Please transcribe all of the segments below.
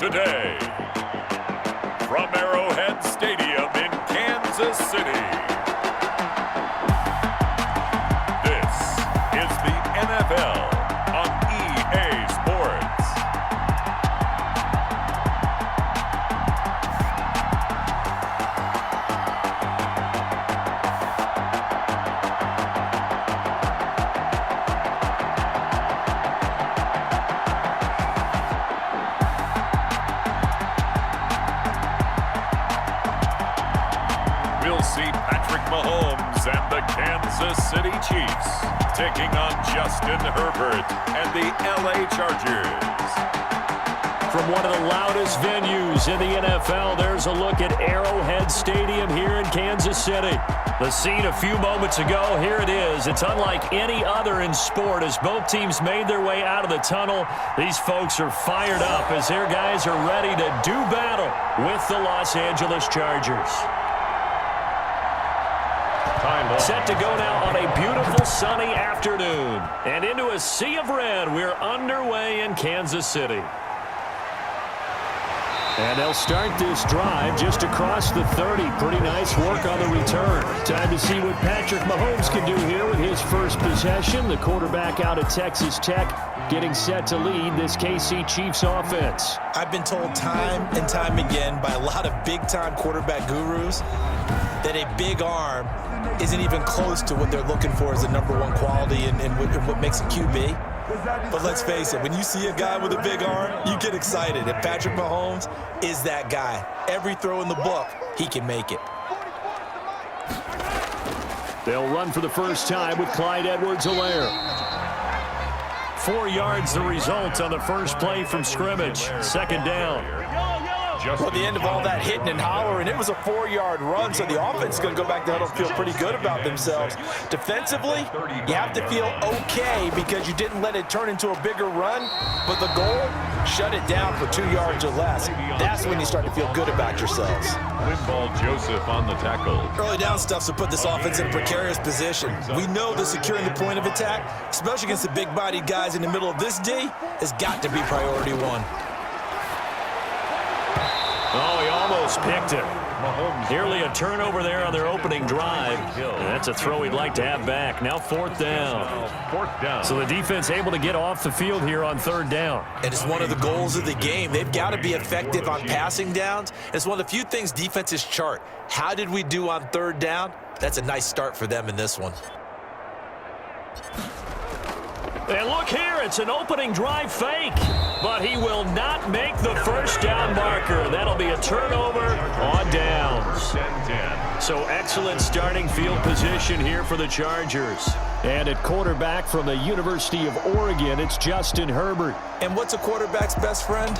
today, from Arrowhead Stadium in Kansas City, this is the NFL on EA Sports. We'll see Patrick Mahomes and the Kansas City Chiefs taking on Justin Herbert and the LA Chargers. From one of the loudest venues in the NFL, there's a look at Arrowhead Stadium here in Kansas City. The scene a few moments ago, here it is. It's unlike any other in sport as both teams made their way out of the tunnel. These folks are fired up as their guys are ready to do battle with the Los Angeles Chargers. Set to go now on a beautiful sunny afternoon. And into a sea of red, we're underway in Kansas City. And they'll start this drive just across the 30. Pretty nice work on the return. Time to see what Patrick Mahomes can do here with his first possession. The quarterback out of Texas Tech getting set to lead this KC Chiefs offense. I've been told time and time again by a lot of big-time quarterback gurus that a big arm isn't even close to what they're looking for as the number one quality and what makes a QB. But let's face it, when you see a guy with a big arm, you get excited. And Patrick Mahomes is that guy. Every throw in the book, he can make it. They'll run for the first time with Clyde Edwards-Helaire. 4 yards the result on the first play from scrimmage. Second down. Well, at the end of all that hitting and hollering, it was a 4-yard run, so the offense is going to go back to huddle and feel pretty good about themselves. Defensively, you have to feel okay because you didn't let it turn into a bigger run, but the goal, shut it down for 2 yards or less. That's when you start to feel good about yourselves. Winball Joseph on the tackle. Early down stuff's to put this offense in a precarious position. We know that securing the point of attack, especially against the big-bodied guys in the middle of this D, has got to be priority one. Oh, he almost picked it. Nearly a turnover there on their opening drive. And that's a throw he'd like to have back. Now fourth down. So the defense able to get off the field here on third down. And it's one of the goals of the game. They've got to be effective on passing downs. It's one of the few things defenses chart. How did we do on third down? That's a nice start for them in this one. And look here, it's an opening drive fake. But he will not make the first down marker. That'll be a turnover on downs. So excellent starting field position here for the Chargers. And at quarterback from the University of Oregon, it's Justin Herbert. And what's a quarterback's best friend?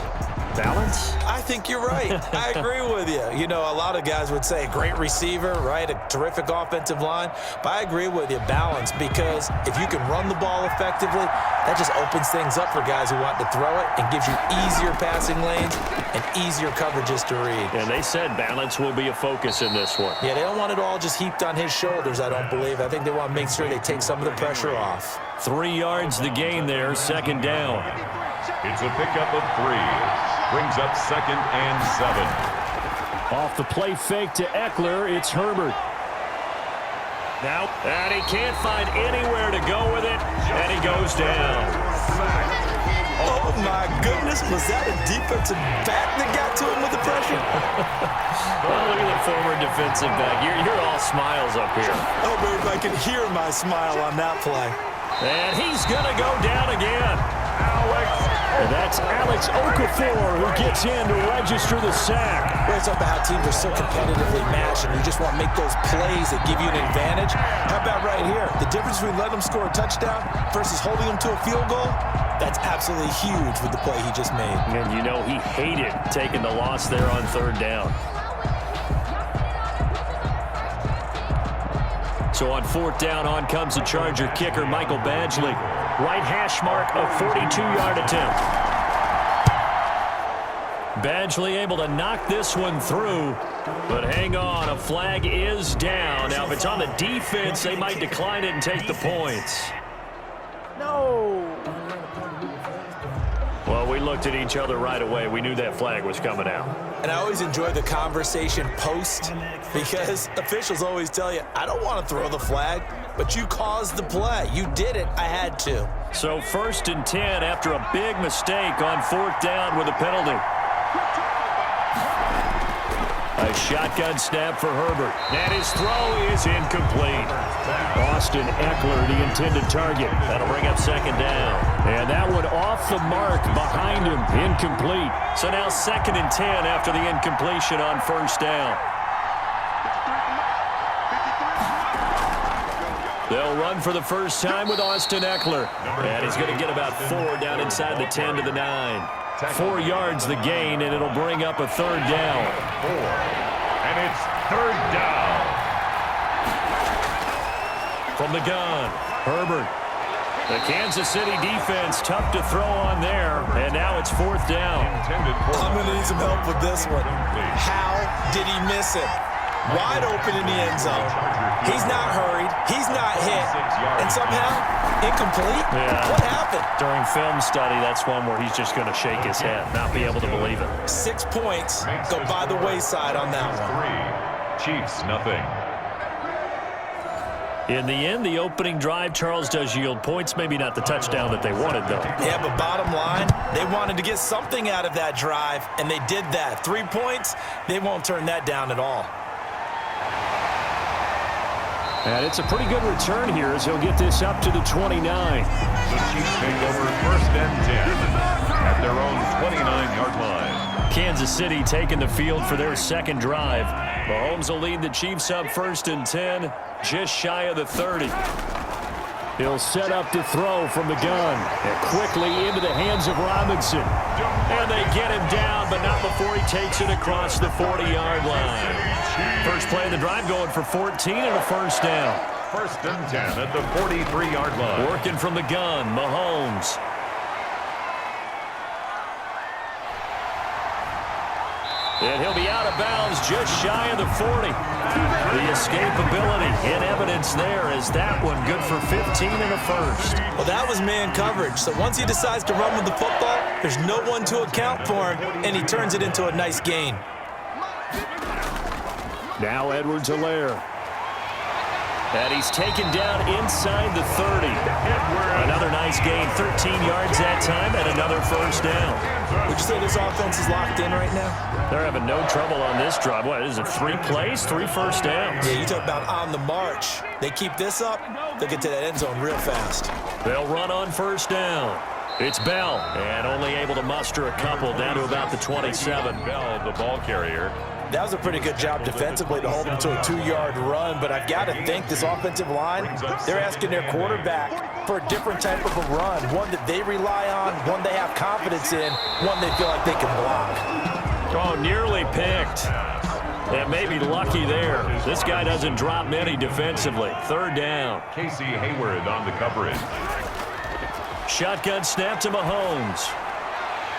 Balance? I think you're right. I agree with you. You know, a lot of guys would say great receiver, right? A terrific offensive line. But I agree with you, balance, because if you can run the ball effectively, that just opens things up for guys who want to throw it and gives you easier passing lanes and easier coverages to read. And they said balance will be a focus in this one. Yeah, they don't want it all just heaped on his shoulders, I don't believe. I think they want to make sure they take some of the pressure off. 3 yards the gain there, second down. It's a pickup of 3. Brings up 2nd and 7. Off the play fake to Eckler, it's Herbert. Now, and he can't find anywhere to go with it, and he goes down. Oh, my goodness. Was that a defensive back that got to him with the pressure? Well, look at the former defensive back. You're all smiles up here. Oh, baby, I can hear my smile on that play. And he's going to go down again. And that's Alex Okafor who gets in to register the sack. Well, it's up about how teams are so competitively matched, and you just want to make those plays that give you an advantage. How about right here? The difference between letting them score a touchdown versus holding them to a field goal, that's absolutely huge with the play he just made. And you know he hated taking the loss there on third down. So on fourth down, on comes the Charger kicker, Michael Badgley. Right hash mark, a 42-yard attempt. Badgley able to knock this one through. But hang on, a flag is down. Now, if it's on the defense, they might decline it and take the points. No. Well, we look looked at each other right away. We knew that flag was coming out. And I always enjoy the conversation post because officials always tell you, I don't want to throw the flag, but you caused the play. You did it. I had to. So 1st and 10 after a big mistake on 4th down with a penalty. A shotgun snap for Herbert. And his throw is incomplete. Austin Eckler, the intended target. That'll bring up 2nd down. And that one off the mark behind him. Incomplete. So now 2nd and 10 after the incompletion on 1st down. They'll run for the first time with Austin Eckler. And he's going to get about 4 down inside the 10 to the 9. 4 yards the gain, and it'll bring up a 3rd down. 4. And it's 3rd down. From the gun, Herbert. The Kansas City defense tough to throw on there, and now it's 4th down. I'm going to need some help with this one. How did he miss it? Wide open in the end zone. He's not hurried. He's not hit. And somehow, incomplete? Yeah. What happened? During film study, that's one where he's just going to shake his head, not be able to believe it. 6 points go by the wayside on that one. 3. Chiefs, nothing. In the end, the opening drive, Charles, does yield points. Maybe not the touchdown that they wanted, though. Yeah, but bottom line, they wanted to get something out of that drive, and they did that. 3 points, they won't turn that down at all. And it's a pretty good return here as he'll get this up to the 29. The Chiefs take over 1st and 10 at their own 29-yard line. Kansas City taking the field for their 2nd drive. Mahomes will lead the Chiefs up 1st and 10, just shy of the 30. He'll set up to throw from the gun and quickly into the hands of Robinson. And they get him down, but not before he takes it across the 40-yard line. First play of the drive going for 14 and a 1st down. 1st and 10 at the 43-yard line. Working from the gun, Mahomes. And he'll be out of bounds just shy of the 40. The escapability in evidence there as that one good for 15 and a 1st. Well, that was man coverage. So once he decides to run with the football, there's no one to account for him, and he turns it into a nice gain. Now Edwards-Helaire. And he's taken down inside the 30. Another nice gain, 13 yards that time, and another 1st down. Would you say this offense is locked in right now? They're having no trouble on this drive. What is it, 3 plays, 3 1st downs? Yeah, you talk about on the march. They keep this up, they'll get to that end zone real fast. They'll run on 1st down. It's Bell, and only able to muster a couple down to about the 27. Bell, the ball carrier. That was a pretty good job defensively to hold him to a 2-yard run, but I've got to think this offensive line, they're asking their quarterback for a different type of a run, one that they rely on, one they have confidence in, one they feel like they can block. Oh, nearly picked. And maybe lucky there. This guy doesn't drop many defensively. 3rd down. Casey Hayward on the coverage. Shotgun snap to Mahomes.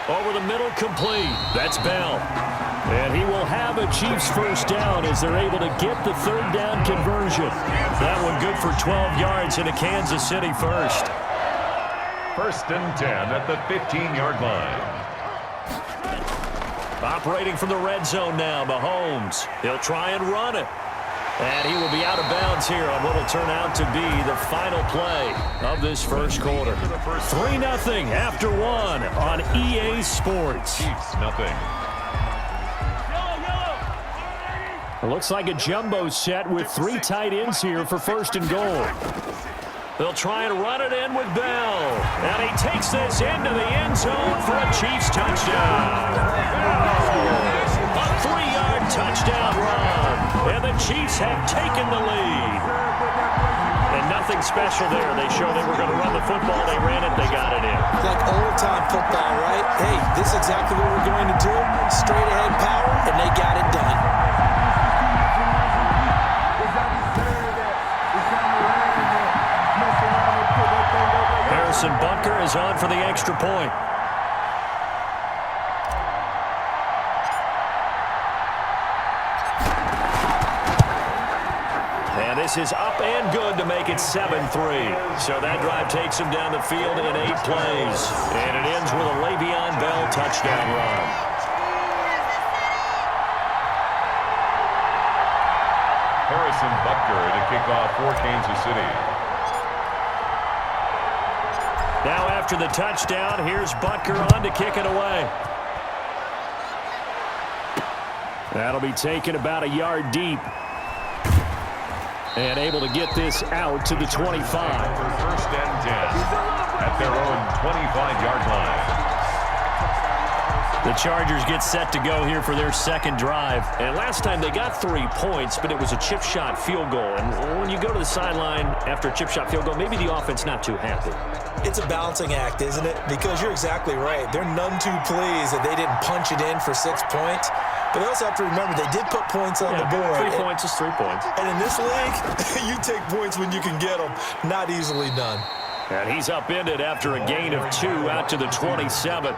Over the middle, complete. That's Bell. And he will have a Chiefs 1st down as they're able to get the 3rd down conversion. That one good for 12 yards and a Kansas City 1st. 1st and 10 at the 15-yard line. Operating from the red zone now, Mahomes. He'll try and run it. And he will be out of bounds here on what will turn out to be the final play of this 1st quarter. 3-0 after 1 on EA Sports. Chiefs, nothing. It looks like a jumbo set with 3 tight ends here for 1st and goal. They'll try and run it in with Bell. And he takes this into the end zone for a Chiefs touchdown. A 3-yard touchdown run. And the Chiefs have taken the lead. And nothing special there. They show they were going to run the football. They ran it. They got it in. Like old-time football, right? Hey, this is exactly what we're going to do. Straight-ahead power, and they got it done. Bunker is on for the extra point. And And this is up and good to make it 7-3. So that drive takes him down the field in 8 plays. And it ends with a Le'Veon Bell touchdown run. Harrison Butker to kick off for Kansas City. Now after the touchdown, here's Butker on to kick it away. That'll be taken about a yard deep. And able to get this out to the 25. First and 10 at their own 25-yard line. The Chargers get set to go here for their second drive. And last time they got 3 points, but it was a chip shot field goal. And when you go to the sideline after a chip shot field goal, maybe the offense not too happy. It's a balancing act, isn't it? Because you're exactly right. They're none too pleased that they didn't punch it in for 6 points. But they also have to remember they did put points on the board. 3 points is 3 points. And in this league, you take points when you can get them. Not easily done. And he's upended after a gain of 2 out to the 27.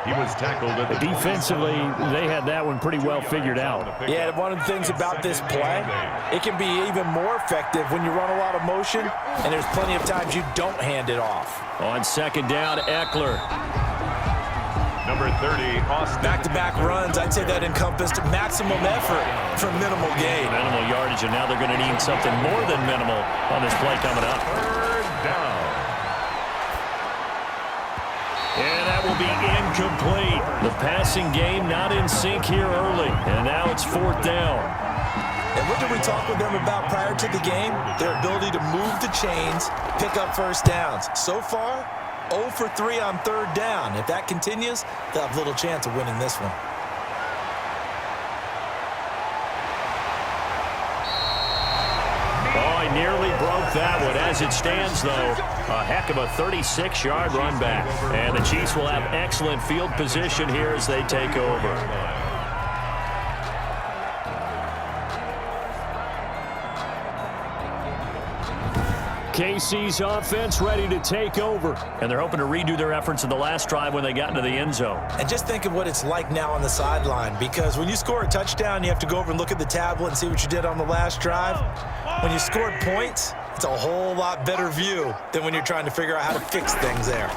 He was tackled at the defensively, they had that one pretty well figured out. Yeah, one of the things about this play, it can be even more effective when you run a lot of motion, and there's plenty of times you don't hand it off. On second down, Eckler. number 30, Austin. Back-to-back runs, I'd say that encompassed maximum effort for minimal gain. Minimal yardage, and now they're going to need something more than minimal on this play coming up. Third down. And that will be incomplete. The passing game not in sync here early. And now it's 4th down. And what did we talk with them about prior to the game? Their ability to move the chains, pick up first downs. So far, 0 for 3 on 3rd down. If that continues, they'll have little chance of winning this one. Oh, he nearly broke that one. As it stands, though, a heck of a 36-yard run back. And the Chiefs will have excellent field position here as they take over. KC's offense ready to take over. And they're hoping to redo their efforts in the last drive when they got into the end zone. And just think of what it's like now on the sideline, because when you score a touchdown, you have to go over and look at the tablet and see what you did on the last drive. When you scored points, it's a whole lot better view than when you're trying to figure out how to fix things there.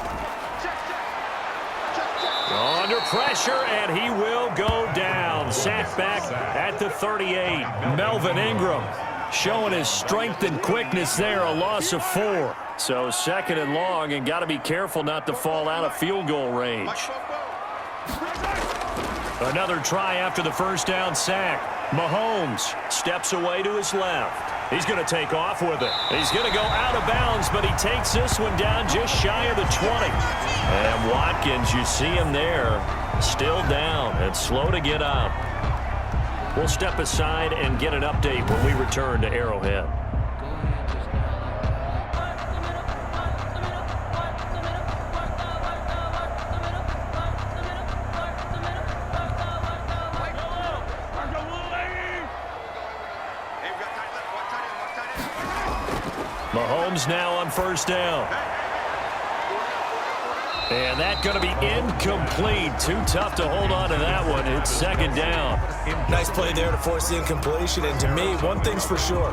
Under pressure, and he will go down. Sacked back at the 38. Melvin Ingram showing his strength and quickness there, a loss of 4. So 2nd and long, and got to be careful not to fall out of field goal range. Another try after the first down sack. Mahomes steps away to his left. He's going to take off with it. He's going to go out of bounds, but he takes this one down just shy of the 20. And Watkins, you see him there, still down and slow to get up. We'll step aside and get an update when we return to Arrowhead. Mahomes now on first down. And that's going to be incomplete. Too tough to hold on to that one. It's 2nd down. Nice play there to force the incompletion. And to me, one thing's for sure.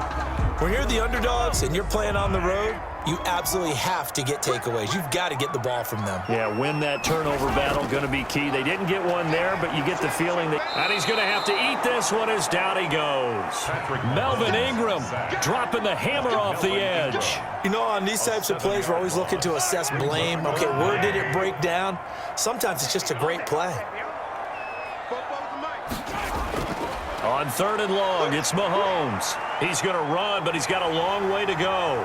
When you're the underdogs and you're playing on the road, you absolutely have to get takeaways. You've got to get the ball from them. Yeah, win that turnover battle, going to be key. They didn't get one there, but you get the feeling that and he's going to have to eat this one as down he goes. Melvin Ingram dropping the hammer off the edge. You know, on these types of plays, we're always looking to assess blame. Okay, where did it break down? Sometimes it's just a great play. On 3rd and long, it's Mahomes. He's going to run, but he's got a long way to go.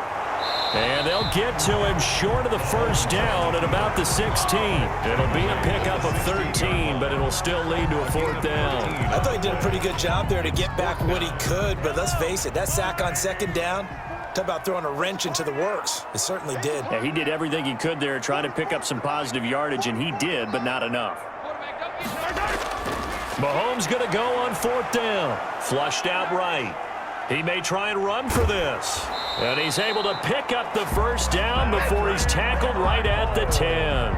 And they'll get to him short of the first down at about the 16. It'll be a pickup of 13, but it'll still lead to a 4th down. I thought he did a pretty good job there to get back what he could, but let's face it, that sack on 2nd down, talk about throwing a wrench into the works. It certainly did. Yeah, he did everything he could there, trying to pick up some positive yardage, and he did, but not enough. Mahomes going to go on 4th down. Flushed out right. He may try and run for this. And he's able to pick up the first down before he's tackled right at the 10.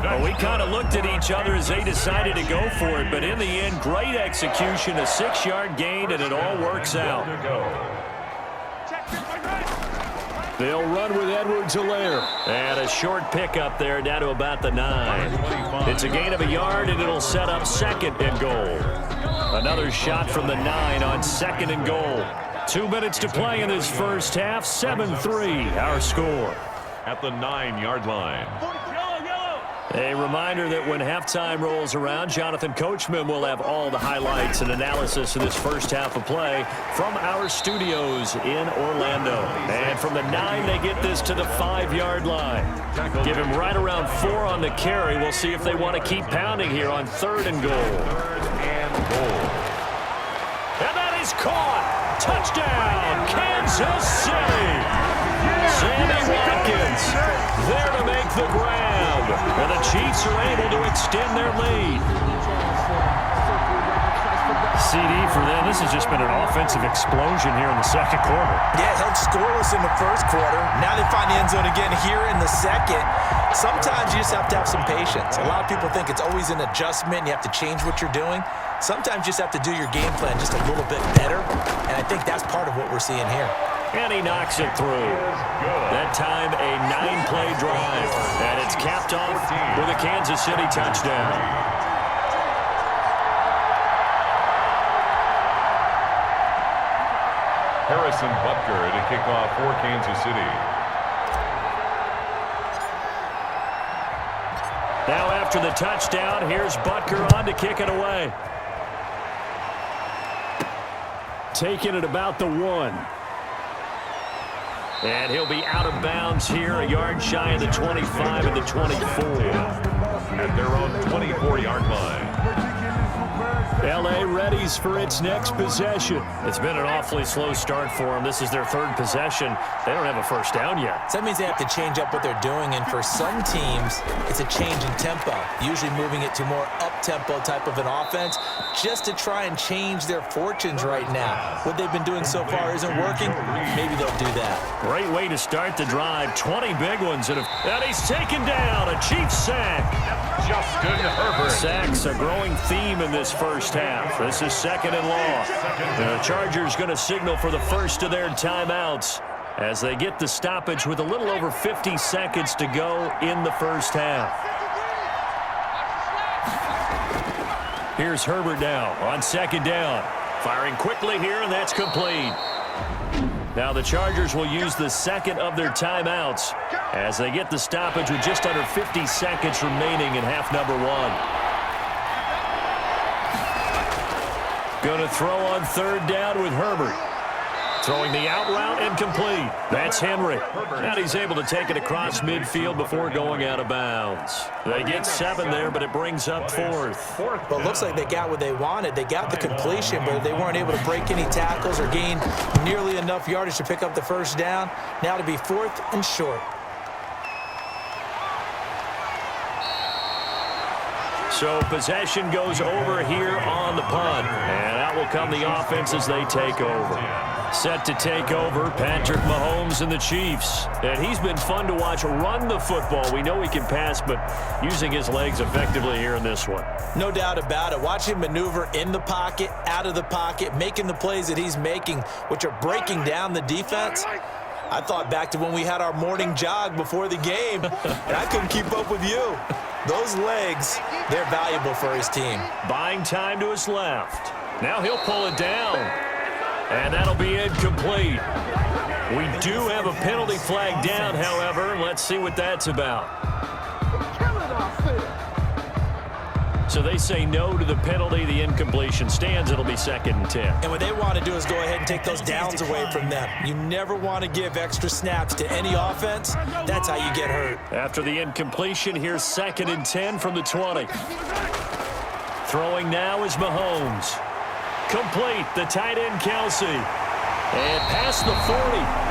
Well, we kind of looked at each other as they decided to go for it, but in the end, great execution, a 6-yard gain, and it all works out. They'll run with Edwards-Helaire. And a short pickup there down to about the 9. It's a gain of a yard, and it'll set up 2nd and goal. Another shot from the 9 on 2nd and goal. 2 minutes to play in this first half. 7-3 our score. At the 9-yard line. A reminder that when halftime rolls around, Jonathan Coachman will have all the highlights and analysis of this first half of play from our studios in Orlando. And from the 9, they get this to the 5-yard line. Give him right around 4 on the carry. We'll see if they want to keep pounding here on 3rd and goal. And that is caught. Touchdown, Kansas City. Sammy Watkins there to make the grab. And the Chiefs are able to extend their lead. CD for them. This has just been an offensive explosion here in the second quarter. Yeah, held scoreless in the first quarter. Now they find the end zone again here in the second. Sometimes you just have to have some patience. A lot of people think it's always an adjustment. You have to change what you're doing. Sometimes you just have to do your game plan just a little bit better. And I think that's part of what we're seeing here. And he knocks it through. That time a 9-play drive. And it's capped off with a Kansas City touchdown. Harrison Butker to kick off for Kansas City. Now after the touchdown, here's Butker on to kick it away. Taking it about the 1. And he'll be out of bounds here, a yard shy of the 25 and the 24. At their own 24-yard line. L.A. readies for its next possession. It's been an awfully slow start for them. This is their 3rd possession. They don't have a first down yet. So that means they have to change up what they're doing, and for some teams, it's a change in tempo, usually moving it to more up-tempo type of an offense just to try and change their fortunes right now. What they've been doing so far isn't working. Maybe they'll do that. Great way to start the drive. 20 big ones. And he's taken down. A Chiefs sack. Justin Herbert. Sacks a growing theme in this first half. This is 2nd and long. The Chargers going to signal for the first of their timeouts as they get the stoppage with a little over 50 seconds to go in the first half. Here's Herbert now on 2nd down. Firing quickly here, and that's complete. Now the Chargers will use the 2nd of their timeouts as they get the stoppage with just under 50 seconds remaining in half number 1. Going to throw on 3rd down with Herbert. Throwing the out route incomplete. That's Henry. And he's able to take it across midfield before going out of bounds. They get 7 there, but it brings up 4th. Well, it looks like they got what they wanted. They got the completion, but they weren't able to break any tackles or gain nearly enough yardage to pick up the first down. Now to be 4th and short. So possession goes over here on the punt. And out will come the offense as they take over. Set to take over, Patrick Mahomes and the Chiefs. And he's been fun to watch run the football. We know he can pass, but using his legs effectively here in this one. No doubt about it. Watch him maneuver in the pocket, out of the pocket, making the plays that he's making, which are breaking down the defense. I thought back to when we had our morning jog before the game, and I couldn't keep up with you. Those legs, they're valuable for his team. Buying time to his left. Now he'll pull it down. And that'll be incomplete. We do have a penalty flag down, however. Let's see what that's about. So they say no to the penalty. The incompletion stands. It'll be 2nd and 10. And what they want to do is go ahead and take those downs away from them. You never want to give extra snaps to any offense. That's how you get hurt. After the incompletion, here's 2nd and 10 from the 20. Throwing now is Mahomes. Complete, the tight end Kelsey. And past the 40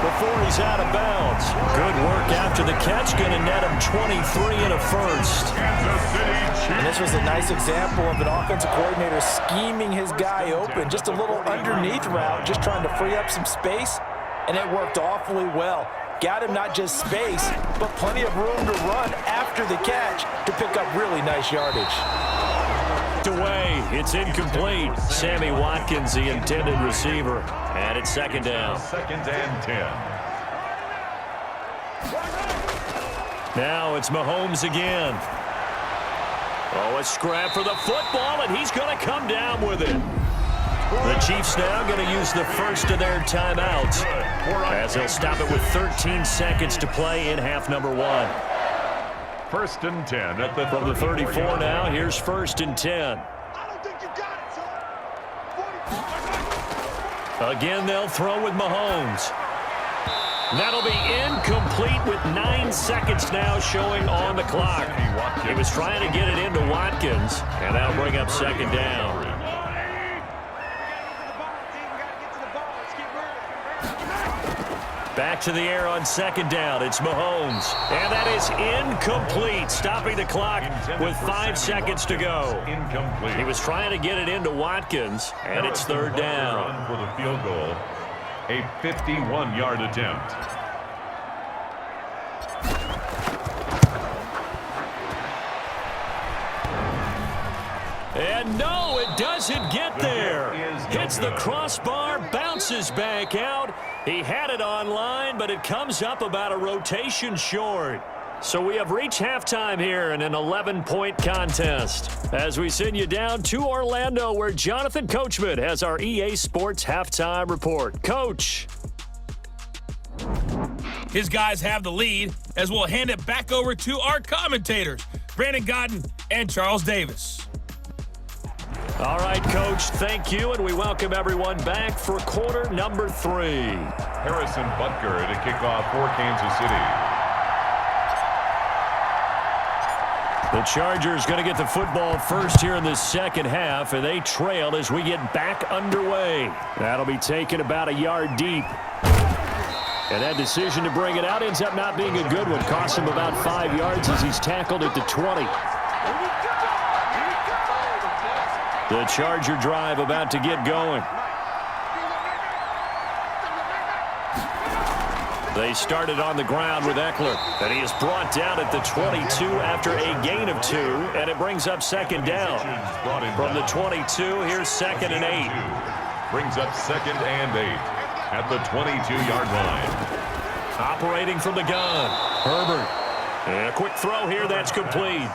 before he's out of bounds. Good work after the catch, going to net him 23 and a first. And this was a nice example of an offensive coordinator scheming his guy open. Just a little underneath route, just trying to free up some space, and it worked awfully well. Got him not just space, but plenty of room to run after the catch to pick up really nice yardage. Away, it's incomplete. Sammy Watkins, the intended receiver, and it's 2nd down. 2nd and 10. Now it's Mahomes again. Oh, a scrap for the football, and he's going to come down with it. The Chiefs now going to use the first of their timeouts as they'll stop it with 13 seconds to play in half number 1. 1st and 10 at the From the 34 now, here's 1st and 10. Again, they'll throw with Mahomes. That'll be incomplete with 9 seconds now showing on the clock. He was trying to get it into Watkins, and that'll bring up 2nd down. Back to the air on 2nd down. It's Mahomes. And that is incomplete, stopping the clock with 5 seconds to go. Incomplete. He was trying to get it into Watkins, and it's 3rd down. For the field goal, a 51-yard attempt. And no, it doesn't get there. Hits the crossbar, bounces back out. He had it on line, but it comes up about a rotation short. So we have reached halftime here in an 11-point contest as we send you down to Orlando, where Jonathan Coachman has our EA Sports halftime report. Coach. His guys have the lead as we'll hand it back over to our commentators, Brandon Godden and Charles Davis. All right, Coach, thank you, and we welcome everyone back for quarter number 3. Harrison Butker to kick off for Kansas City. The Chargers going to get the football first here in the second half, and they trail as we get back underway. That'll be taken about a yard deep. And that decision to bring it out ends up not being a good one. Costs him about 5 yards as he's tackled at the 20. The Charger drive about to get going. They started on the ground with Eckler, and he is brought down at the 22 after a gain of 2, and it brings up 2nd down. From the 22, here's 2nd and 8. Brings up 2nd and 8 at the 22-yard line. Operating from the gun, Herbert. And a quick throw here, that's complete.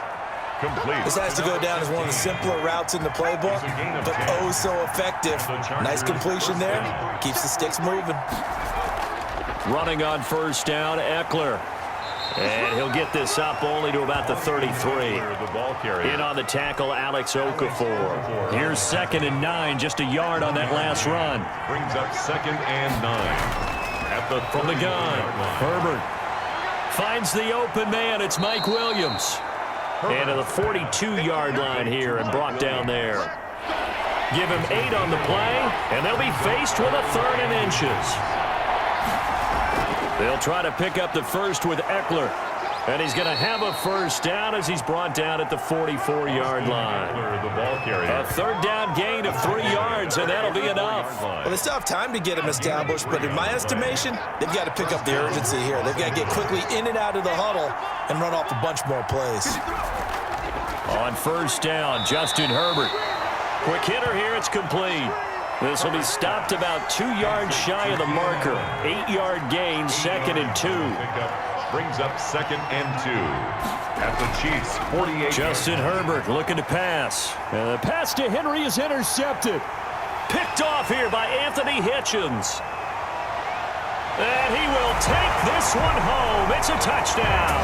This has to go down as one of the simpler routes in the playbook, but oh so effective. Nice completion there. Keeps the sticks moving. Running on 1st down, Eckler. And he'll get this up only to about the 33. In on the tackle, Alex Okafor. Here's 2nd and 9, just a yard on that last run. Brings up 2nd and 9 at the from the gun. Herbert finds the open man. It's Mike Williams. And to the 42-yard line here and brought down there. Give him 8 on the play, and they'll be faced with a 3rd and inches. They'll try to pick up the first with Eckler. And he's going to have a 1st down as he's brought down at the 44-yard line. A 3rd down gain of 3 yards, and that'll be enough. Well, they still have time to get him established, but in my estimation, they've got to pick up the urgency here. They've got to get quickly in and out of the huddle and run off a bunch more plays. On 1st down, Justin Herbert. Quick hitter here, it's complete. This will be stopped about 2 yards shy of the marker. 8-yard gain, 2nd and 2. Brings up 2nd and 2 at the Chiefs' 48. Justin Herbert looking to pass. And the pass to Henry is intercepted. Picked off here by Anthony Hitchens. And he will take this one home. It's a touchdown.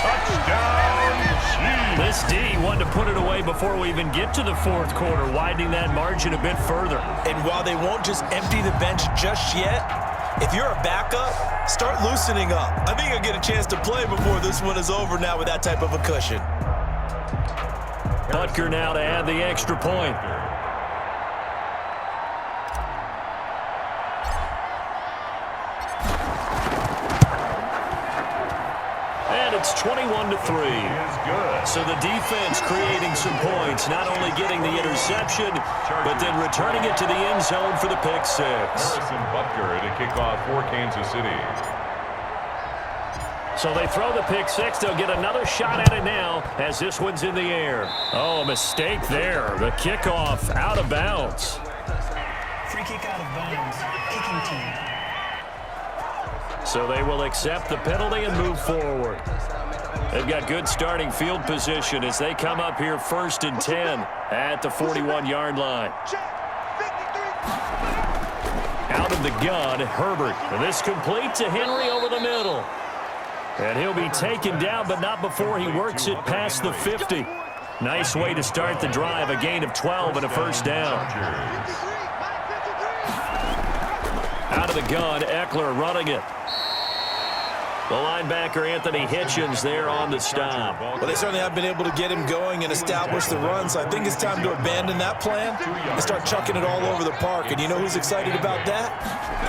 Touchdown, Chiefs. This D wanted to put it away before we even get to the 4th quarter, widening that margin a bit further. And while they won't just empty the bench just yet, if you're a backup, start loosening up. I think you'll get a chance to play before this one is over now with that type of a cushion. Butker now to add the extra point. And it's 21-3. So the defense creating some points, not only getting the interception, but then returning it to the end zone for the pick 6. Harrison Butker to kick off for Kansas City. So they throw the pick 6. They'll get another shot at it now as this one's in the air. Oh, a mistake there. The kickoff out of bounds. Free kick out of bounds. Kicking team. So they will accept the penalty and move forward. They've got good starting field position as they come up here 1st and 10 at the 41-yard line. Out of the gun, Herbert. And this complete to Henry over the middle. And he'll be taken down, but not before he works it past the 50. Nice way to start the drive, a gain of 12 and a first down. Out of the gun, Eckler running it. The linebacker, Anthony Hitchens, there on the stop. Well, they certainly have been able to get him going and establish the run, so I think it's time to abandon that plan and start chucking it all over the park. And you know who's excited about that?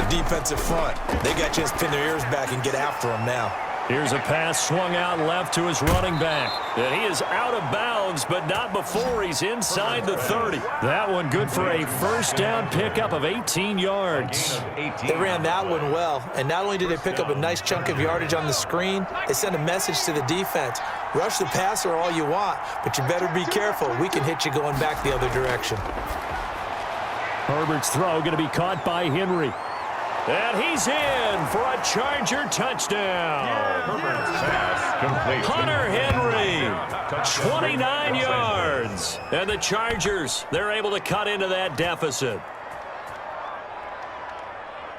The defensive front. They got a chance to pin their ears back and get after him now. Here's a pass swung out left to his running back. And he is out of bounds, but not before he's inside the 30. That one good for a first down pickup of 18 yards. They ran that one well, and not only did they pick up a nice chunk of yardage on the screen, they sent a message to the defense. Rush the passer all you want, but you better be careful. We can hit you going back the other direction. Herbert's throw going to be caught by Henry. And he's in for a Charger touchdown. Hunter Henry, 29 yards. And the Chargers, they're able to cut into that deficit.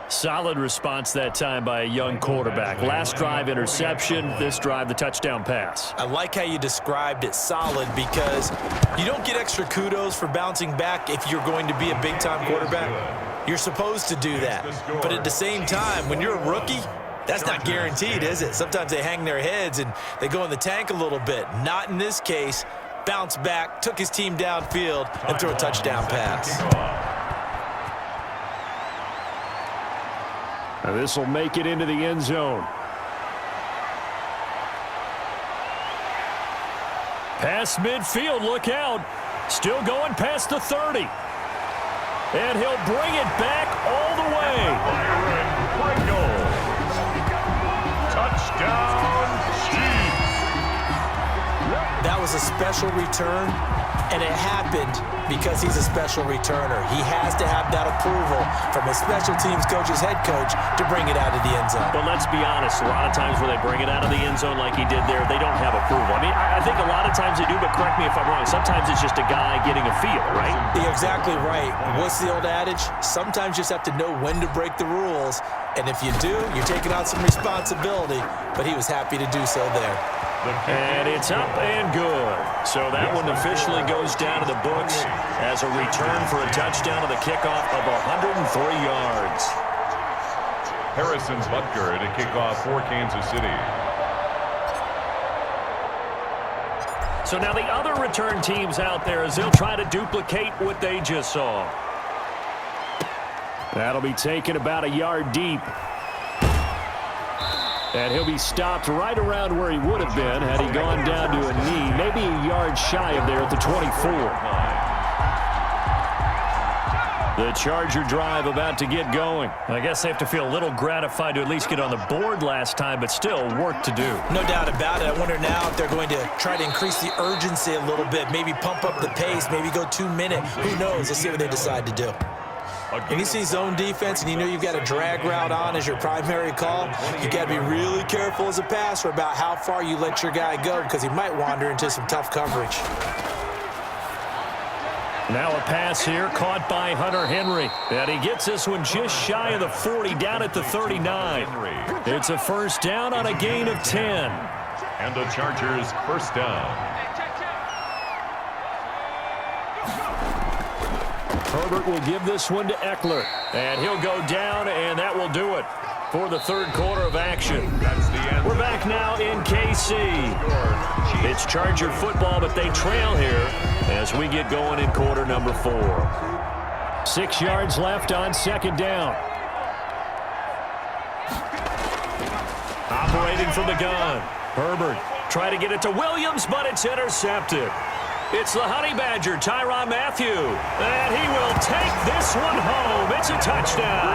Solid response that time by a young quarterback. Last drive, interception. This drive, the touchdown pass. I like how you described it, solid, because you don't get extra kudos for bouncing back if you're going to be a big-time quarterback. You're supposed to do that. But at the same time, when you're a rookie, that's not guaranteed, is it? Sometimes they hang their heads and they go in the tank a little bit. Not in this case. Bounced back, took his team downfield, and threw a touchdown pass. Now this will make it into the end zone. Past midfield, look out. Still going past the 30. And he'll bring it back all the way. Touchdown, Chiefs. That was a special return, and it happened because he's a special returner. He has to have that approval from his special teams coach's head coach to bring it out of the end zone. But let's be honest, a lot of times when they bring it out of the end zone like he did there, they don't have approval. I mean, I think a lot of times they do, but correct me if I'm wrong. Sometimes it's just a guy getting a feel, right? You're exactly right. What's the old adage? Sometimes you just have to know when to break the rules, and if you do, you're taking on some responsibility, but he was happy to do so there. And it's up and good. So that one officially goes down to the books as a return for a touchdown on the kickoff of 103 yards. Harrison Butker to kick off for Kansas City. So now the other return teams out there as they'll try to duplicate what they just saw. That'll be taken about a yard deep. And he'll be stopped right around where he would have been had he gone down to a knee, maybe a yard shy of there at the 24. The Charger drive about to get going. I guess they have to feel a little gratified to at least get on the board last time, but still work to do. No doubt about it. I wonder now if they're going to try to increase the urgency a little bit, maybe pump up the pace, maybe go 2 minute. Who knows? Let's see what they decide to do. When you see zone defense and you know you've got a drag route on as your primary call, you got to be really careful as a passer about how far you let your guy go because he might wander into some tough coverage. Now a pass here caught by Hunter Henry. And he gets this one just shy of the 40 down at the 39. It's a first down on a gain of 10. And the Chargers first down. Herbert will give this one to Eckler. And he'll go down, and that will do it for the third quarter of action. We're back now in KC. It's Charger football, but they trail here as we get going in quarter number 4. 6 yards left on second down. Operating from the gun. Herbert trying to get it to Williams, but it's intercepted. It's the Honey Badger, Tyrann Mathieu, and he will take this one home. It's a touchdown.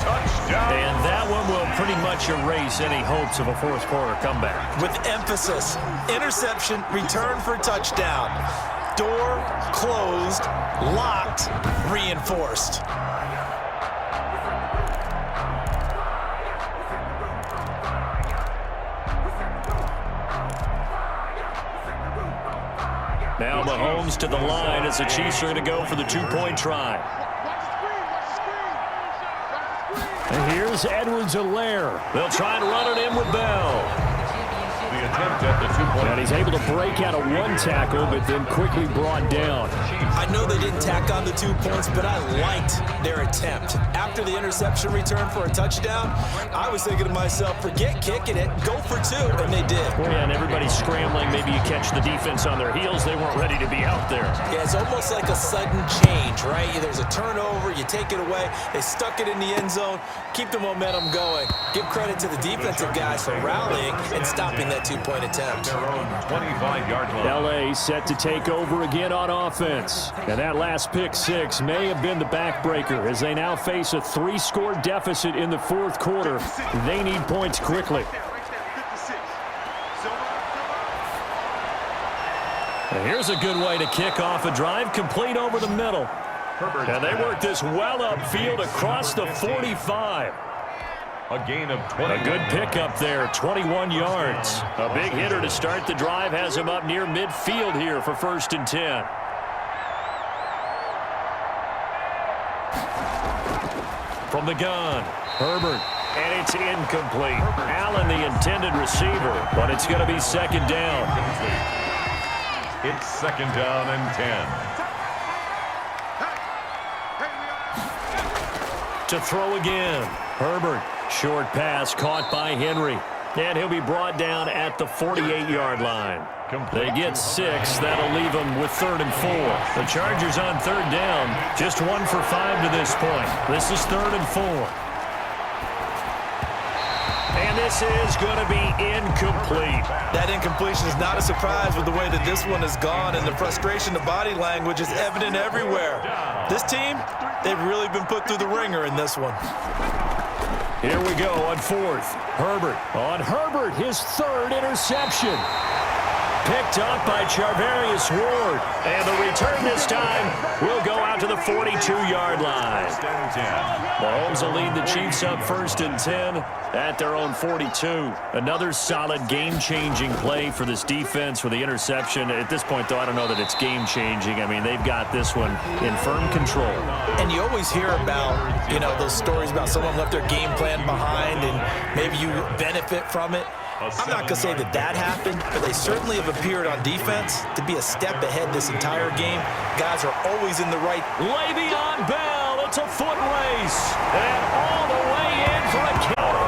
Touchdown. And that one will pretty much erase any hopes of a fourth quarter comeback. With emphasis, interception, return for touchdown. Door closed, locked, reinforced. Now Mahomes to the line as the Chiefs are going to go for the two-point try. And here's Edwards-Helaire. They'll try and run it in with Bell. The attempt at the two-point. And he's able to break out of one tackle, but then quickly brought down. I know they didn't tack on the 2 points, but I liked their attempt. After the interception return for a touchdown, I was thinking to myself, forget kicking it, go for 2, and they did. Well, yeah, and everybody's scrambling. Maybe you catch the defense on their heels. They weren't ready to be out there. Yeah, it's almost like a sudden change, right? There's a turnover, you take it away, they stuck it in the end zone, keep the momentum going. Give credit to the defensive guys for rallying and stopping that 2-point attempt. Their own 25-yard line. L.A. set to take over again on offense. And that last pick six may have been the backbreaker as they now face a 3-score deficit in the fourth quarter. They need points quickly. And here's a good way to kick off a drive, complete over the middle. And they work this well upfield across the 45. A gain of 20. A good pickup there, 21 yards. A big hitter to start the drive has him up near midfield here for 1st and 10. From the gun, Herbert, and it's incomplete. Allen, the intended receiver, but it's going to be 2nd down. It's 2nd down and 10. To throw again, Herbert. Short pass caught by Henry. And he'll be brought down at the 48-yard line. They get 6. That'll leave them with 3rd and 4. The Chargers on 3rd down. Just 1 for 5 to this point. This is 3rd and 4. And this is going to be incomplete. That incompletion is not a surprise with the way that this one has gone, and the frustration, the body language is evident everywhere. This team, they've really been put through the ringer in this one. Here we go on 4th. Herbert. On Herbert, his 3rd interception. Picked up by Charvarius Ward. And the return this time will go out to the 42-yard line. Mahomes will lead the Chiefs up 1st and 10 at their own 42. Another solid game-changing play for this defense with the interception. At this point, though, I don't know that it's game-changing. I mean, they've got this one in firm control. And you always hear about, those stories about someone left their game plan behind and maybe you benefit from it. I'm not going to say that that happened, but they certainly have appeared on defense to be a step ahead this entire game. Guys are always in the right. Le'Veon Bell, it's a foot race. And all the way in for a kill.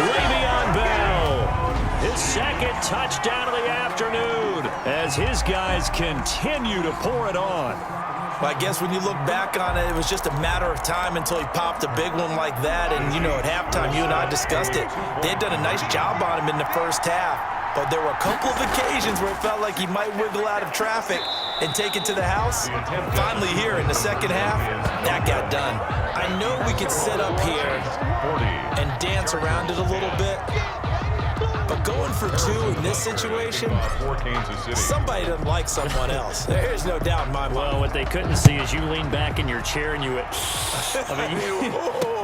Le'Veon Bell, his 2nd touchdown of the afternoon as his guys continue to pour it on. Well, I guess when you look back on it, it was just a matter of time until he popped a big one like that. And, at halftime, you and I discussed it. They had done a nice job on him in the first half. But there were a couple of occasions where it felt like he might wiggle out of traffic and take it to the house. Finally here in the second half, that got done. I know we could sit up here and dance around it a little bit. But going for 2 in this situation, somebody doesn't like someone else. There's no doubt in my mind. Well, what they couldn't see is you lean back in your chair and you went,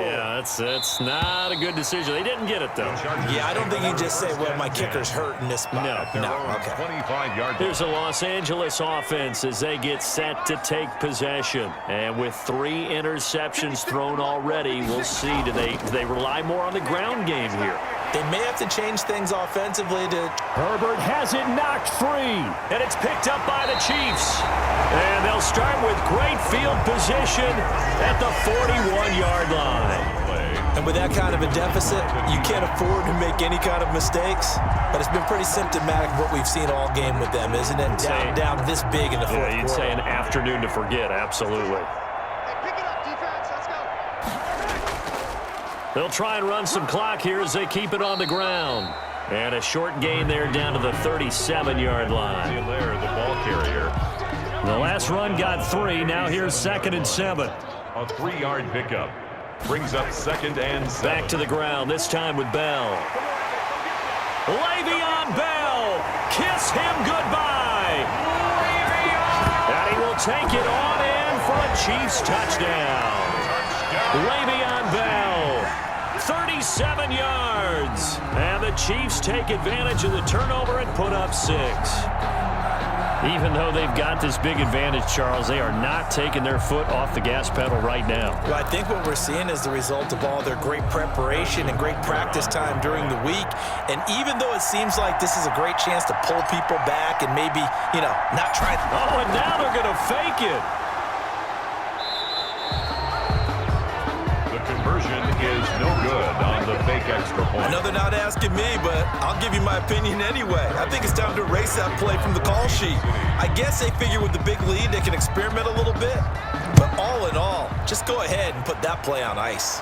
yeah, that's not a good decision. They didn't get it, though. Yeah, I don't think you can just say, well, my kicker's hurt in this spot. No. Okay. 25-yard. Here's the Los Angeles offense as they get set to take possession. And with 3 interceptions thrown already, we'll see, do they rely more on the ground game here? They may have to change things offensively to... Herbert has it knocked free, and it's picked up by the Chiefs. And they'll start with great field position at the 41-yard line. And with that kind of a deficit, you can't afford to make any kind of mistakes. But it's been pretty symptomatic of what we've seen all game with them, isn't it? Down this big in the fourth quarter. You'd say an afternoon to forget, absolutely. They'll try and run some clock here as they keep it on the ground. And a short gain there down to the 37-yard line. The ball carrier. The last run got 3. Now here's 2nd and 7. A 3-yard pickup. Brings up 2nd and 7. Back to the ground, this time with Bell. Le'Veon Bell, kiss him goodbye. And he will take it on in for a Chiefs touchdown. Le'Veon Bell, 37 yards. And the Chiefs take advantage of the turnover and put up 6. Even though they've got this big advantage, Charles, they are not taking their foot off the gas pedal right now. Well, I think what we're seeing is the result of all their great preparation and great practice time during the week. And even though it seems like this is a great chance to pull people back and maybe, not try. Oh, and now they're going to fake it. The conversion is no good on the fake extra point. I know they're not asking me, but I'll give you my opinion anyway. I think it's time to erase that play from the call sheet. I guess they figure with the big lead they can experiment a little bit. But all in all, just go ahead and put that play on ice.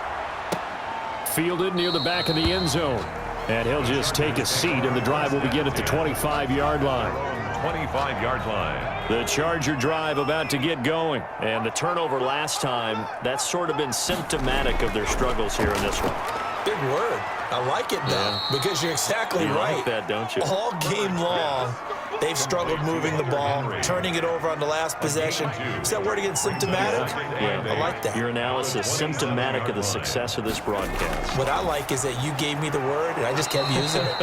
Fielded near the back of the end zone. And he'll just take a seat, and the drive will begin at the 25-yard line. 25-yard line. The Charger drive about to get going. And the turnover last time, that's sort of been symptomatic of their struggles here in this one. Big word. I like it, though, because you're exactly right. Like that, don't you? All game long, they've struggled moving the ball, turning it over on the last possession. Is that word again, symptomatic? Yeah. I like that. Your analysis, symptomatic of the success of this broadcast. What I like is that you gave me the word, and I just kept using it.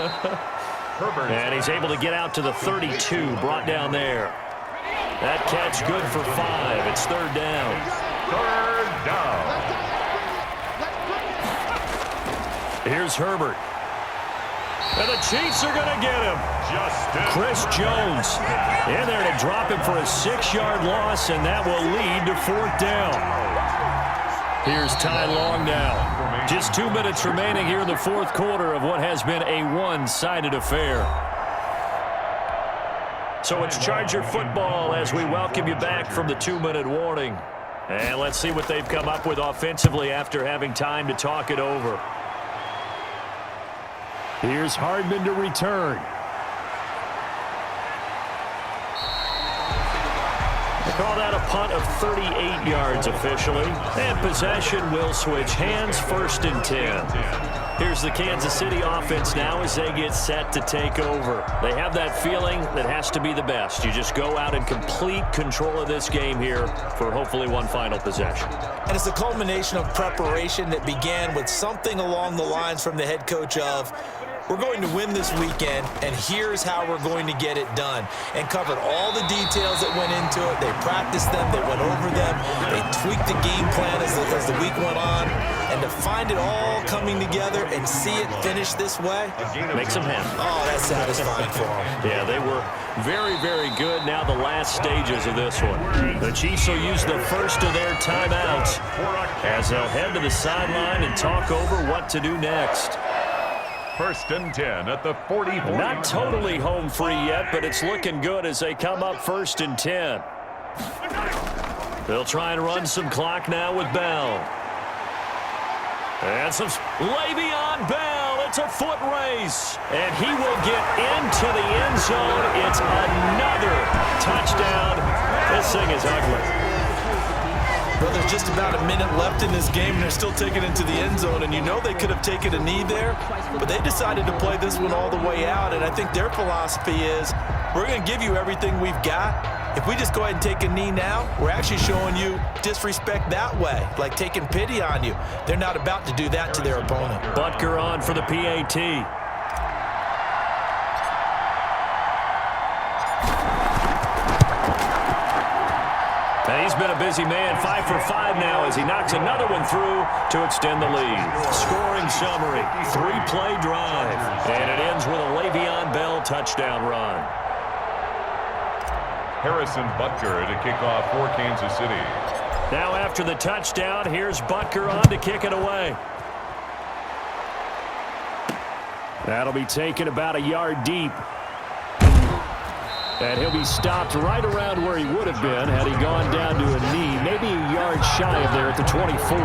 And he's able to get out to the 32, brought down there. That catch good for 5. It's third down. Third down. Here's Herbert. And the Chiefs are going to get him. Chris Jones in there to drop him for a 6-yard loss, and that will lead to fourth down. Here's Ty Long now. Just 2 minutes remaining here in the fourth quarter of what has been a one-sided affair. So it's Charger football as we welcome you back from the 2-minute warning. And let's see what they've come up with offensively after having time to talk it over. Here's Hardman to return. They call that a punt of 38 yards officially. And possession will switch hands, 1st and 10. Here's the Kansas City offense now as they get set to take over. They have that feeling that has to be the best. You just go out and complete control of this game here for hopefully one final possession. And it's a culmination of preparation that began with something along the lines from the head coach of, we're going to win this weekend, and here's how we're going to get it done. And covered all the details that went into it. They practiced them. They went over them. They tweaked the game plan as the week went on. And to find it all coming together and see it finish this way. Makes them happy. Oh, that's satisfying for them. Yeah, they were very, very good. Now the last stages of this one. The Chiefs will use the first of their timeouts as they'll head to the sideline and talk over what to do next. 1st and 10 at the 44. Not totally home free yet, but it's looking good as they come up 1st and 10. They'll try and run some clock now with Bell. And some Le'Veon Bell. It's a foot race. And he will get into the end zone. It's another touchdown. This thing is ugly. Well, there's just about a minute left in this game, and they're still taking it to the end zone. And you know they could have taken a knee there, but they decided to play this one all the way out. And I think their philosophy is, we're going to give you everything we've got. If we just go ahead and take a knee now, we're actually showing you disrespect that way, like taking pity on you. They're not about to do that to their opponent. Butker on for the PAT. He's been a busy man, 5 for 5 now as he knocks another one through to extend the lead. Scoring summary, 3-play drive. And it ends with a Le'Veon Bell touchdown run. Harrison Butker to kick off for Kansas City. Now after the touchdown, here's Butker on to kick it away. That'll be taken about a yard deep. And he'll be stopped right around where he would have been had he gone down to a knee, maybe a yard shy of there at the 24.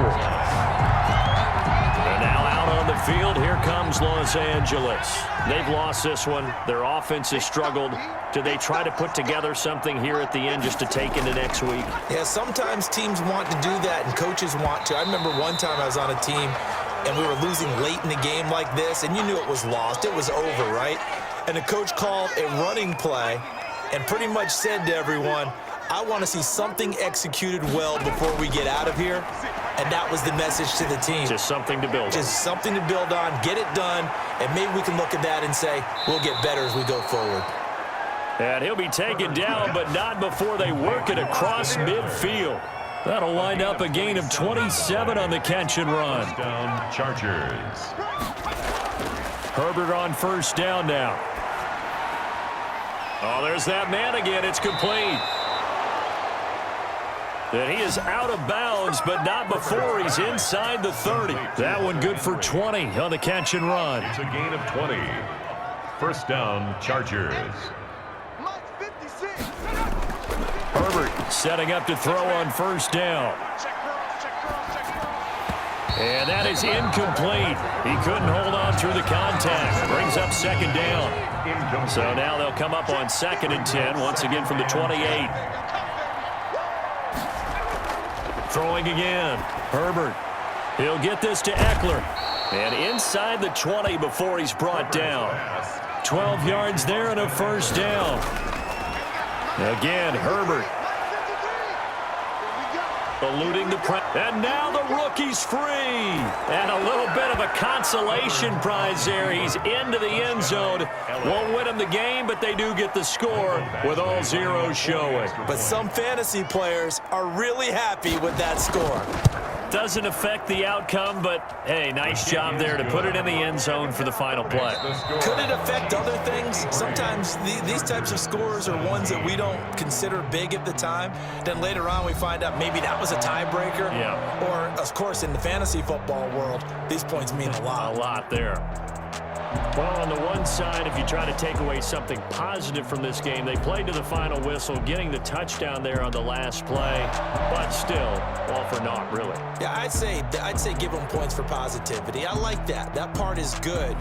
And now out on the field, here comes Los Angeles. They've lost this one. Their offense has struggled. Do they try to put together something here at the end just to take into next week? Yeah, sometimes teams want to do that and coaches want to. I remember one time I was on a team and we were losing late in the game like this, and you knew it was lost. It was over, right? And the coach called a running play and pretty much said to everyone, I want to see something executed well before we get out of here. And that was the message to the team. Just something to build on. Just something to build on, get it done, and maybe we can look at that and say, we'll get better as we go forward. And he'll be taken down, but not before they work it across midfield. That'll wind up a gain of 27 on the catch and run. First down, Chargers. Herbert on first down now. Oh, there's that man again. It's complete. And he is out of bounds, but not before he's inside the 30. That one good for 20 on the catch and run. It's a gain of 20. First down, Chargers. Herbert setting up to throw on first down. And that is incomplete. He couldn't hold on through the contact. Brings up second down. So now they'll come up on 2nd and 10, once again from the 28. Throwing again. Herbert. He'll get this to Eckler. And inside the 20 before he's brought down. 12 yards there and a first down. Again, Herbert. Eluding the press. And now the rookie's free. And a little bit of a consolation prize there. He's into the end zone. Won't win him the game, but they do get the score with all zeros showing. But some fantasy players are really happy with that score. Doesn't affect the outcome, but, hey, nice job there to put it in the end zone for the final play. Could it affect other things? Sometimes these types of scores are ones that we don't consider big at the time. Then later on we find out maybe that was a tiebreaker. Yeah. Or, of course, in the fantasy football world, these points mean a lot. A lot there. Well, on the one side, if you try to take away something positive from this game, they played to the final whistle, getting the touchdown there on the last play, but still, all for naught, really. Yeah, I'd say give them points for positivity. I like that. That part is good.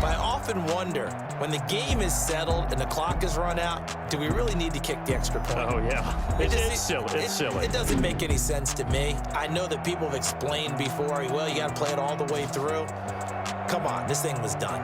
But I often wonder, when the game is settled and the clock is run out, do we really need to kick the extra point? Oh, yeah. It's silly. It's silly. It doesn't make any sense to me. I know that people have explained before, well, you got to play it all the way through. Come on, this thing was done.